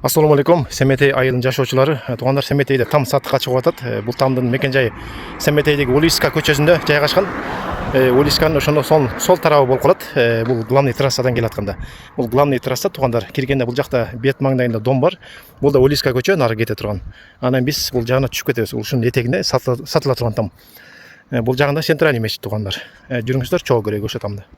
Assalamu alaikum. Семетей айылының жашоочулары. Тугандар, Семетейде там сатыкка чыгып атат. Бул тамдын мекен жайы Семетейдеги Улиска көчөсүндө жайгашкан. Улисканын ошондо сол тарабы болуп калат. Бул главный трассадан келе атканда. Бул главный трасса, тугандар. Киргенде бул жакта бет маңдайында дом бар. Бул да Улиска көчө нары кете турган. Анан биз бул жагына түшүп кетебиз. Ушунун этегинде сатыла турган там. Бул жагында центральный мечит, тугандар. Жүрүңүздөр, чогуу көрөйүк ошо тамды.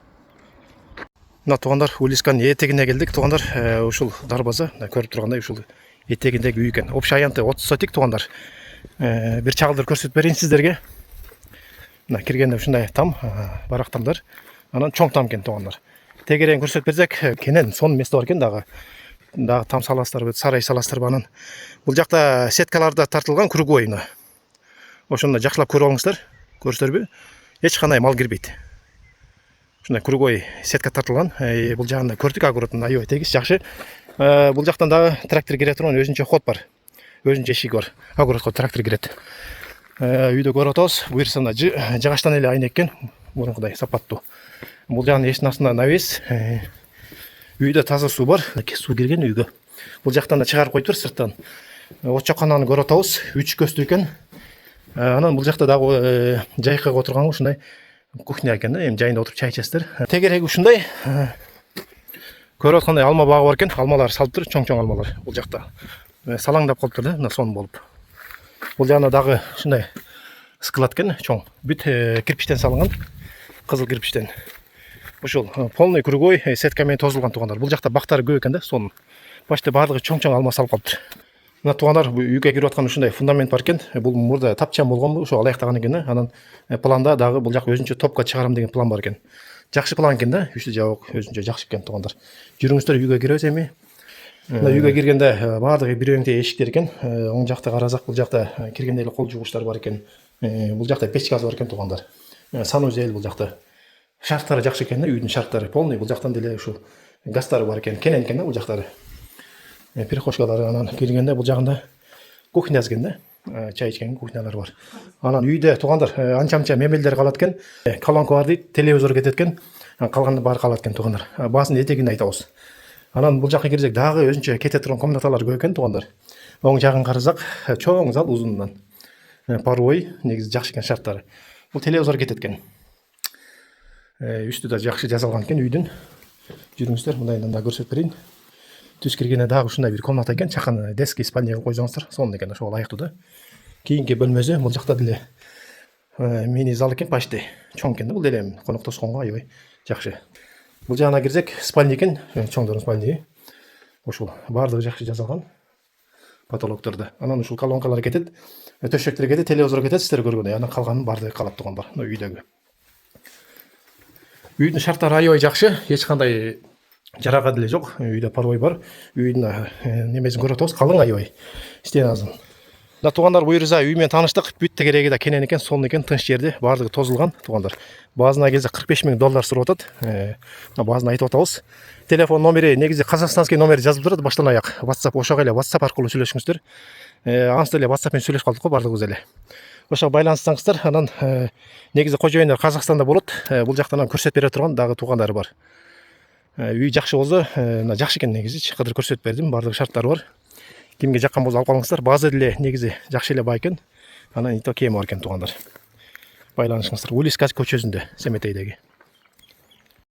Мына тугандар, Улисканын этегине келдик, тугандар. Ушул дарбаза көрүп тургандай ушул этегиндеги үй экен. Общий аянты 30 сотик, тугандар. Бир чагылдырып көрсөтүп берейин сиздерге. Мына киргенде ушундай там, барактамдар. Анан чоң там экен, тугандар. Тегерен көрсөтүп берсек, кенен сонун место бар экен, дагы там саластар, сарай саластар анан. Бул жакта сеткаларда тартылган круговой. Ошондо жакшылап көрүп алыңыздар. Көрсөтөрбү? Эч кандай мал кирбейт. Ушундай круговой сетка тартылган. Бул жагында көрдүк, аккуратно аябай тегиз, жакшы. Бул жактан дагы трактор кире турган өзүнчө ход бар. Өзүнчө эшиги бар. Аккуратко трактор кирет. Үйдө көрүп атабыз. Буюрса мына жыгачтан эле айнек экен. Мурункудай сапаттуу. Бул жагын эшиктин астында навес. Үйдө таза суу бар. Суу кирген үйгө. Бул жактан да чыгарып коюптур сырттан. От жаккананы көрүп атабыз. 3 көстүү экен. Анан бул жакта дагы жайкага отурган ушундай кухня экен, эми жайында отуруп чай ичесиздер. Тегереги ушундай. Көрүп аткандай алма багы бар экен. Алмалар салыптыр, чоң-чоң алмалар. Бул жакта салаңдап калыптыр да, мына сонун болуп. Бул жагына дагы ушундай склад экен, чоң. Бүт кирпичтен салынган, кызыл кирпичтен. Ушул полный круговой сетка менен тозулган, тугандар. Бул жакта бактары көп экен да, сонун. Башта баардыгы чоң-чоң алма салып калыптыр. Мына тугандар, үйгө кирип аткан ушундай фундамент бар экен. Бул мурда тапчан болгонбу, ошо алаяктаган экен. Анан планда дагы бул жак өзүнчө топко чыгарам деген план бар экен. Жакшы план экен да, үчтү жабык өзүнчө жакшы экен, тугандар. Жүрүңүздөр, үйгө киребиз эми. Мына үйгө киргенде баардыгы бир өңдей эшиктер экен. Оң жакта карасак, бул жакта киргенде эле кол жугучтар бар экен. Бул жакта печ газ бар экен, тугандар. Санузел бул жакта. Шарттары жакшы экен да, үйдүн шарттары полный. Бул жактан деле ушу газдары бар экен. Кенен экен да бул жактары. Перехожкалары анан киргенде бул жагында кухня экен да. Чай ичкен кухнялар бар. Анан үйдө тугандар анча-мынча мебелдер калат экен. Колонка бар дейт, телевизор кетет экен. Калганы баары калат экен, тугандар. Баасынын этегинде айтабыз. Анан бул жакка кирсек дагы өзүнчө кете турган комнаталар көп экен, тугандар. Оң жагын карасак, чоң зал узунунан. Парой негизи жакшы экен шарттары. Бул телевизор кетет экен. Үстү да жакшы жасалган экен үйдүн. Жүрүңүздөр, мындайдан да көрсөтүп берейин. Түз киргенде дагы ушундай бир комната экен, чакан дески спальня койсоңуздар, сонун экен, ошого ылайыктуу да. Кийинки бөлмөсү бул жакта деле мини зал экен, почти чоң экен да, бул деле коноктошконго аябай жакшы. Бул жагына кирсек, спальня экен, чоңдордун спальня. Ушул баардыгы жакшы жасалган. Потолоктордо. Анан ушул колонкалар кетет, төшөктөр кетет, телевизор кетет, сиздер көргөндөй. Анан калганын баардыгы калат, тугандар, үйдөгү. Үйдүн шарттары аябай жакшы, эч кандай жарага деле жок. Үйдө парой бар. Үйдүн немесин көрүп атабыз, калың аябай. Стеназын. Да тугандар, буюрса үй менен тааныштык. Бүт тегереги да кенен экен, сонун экен, тынч жерде, баардыгы тозулган, тугандар. Баазына келсе $45,000 сурап атат. Баазына айтып атабыз. Телефон номери негизи казакстанский номер жазып турат, баштан аяк. WhatsApp, ошого эле WhatsApp аркылуу сүйлөшүңүздөр. Ансы эле WhatsApp менен сүйлөшүп калдык го баардыгыбыз эле. Ошого байланышсаңыздар, анан негизи кожоюндар Казакстанда болот. Бул жактан көрсөтүп бере турган дагы туугандары бар. Үй жакшы болсо, жакшы экен негизи, кыдыр көрсөтүп бердим, баардык шарттары бар. Кимге жаккан болсо алып калыңыздар. База деле негизи жакшы эле бай экен. Анан ито кеми бар экен, тугандар. Байланышыңыздар. Улиска көчөсүндө, Семетейдеги.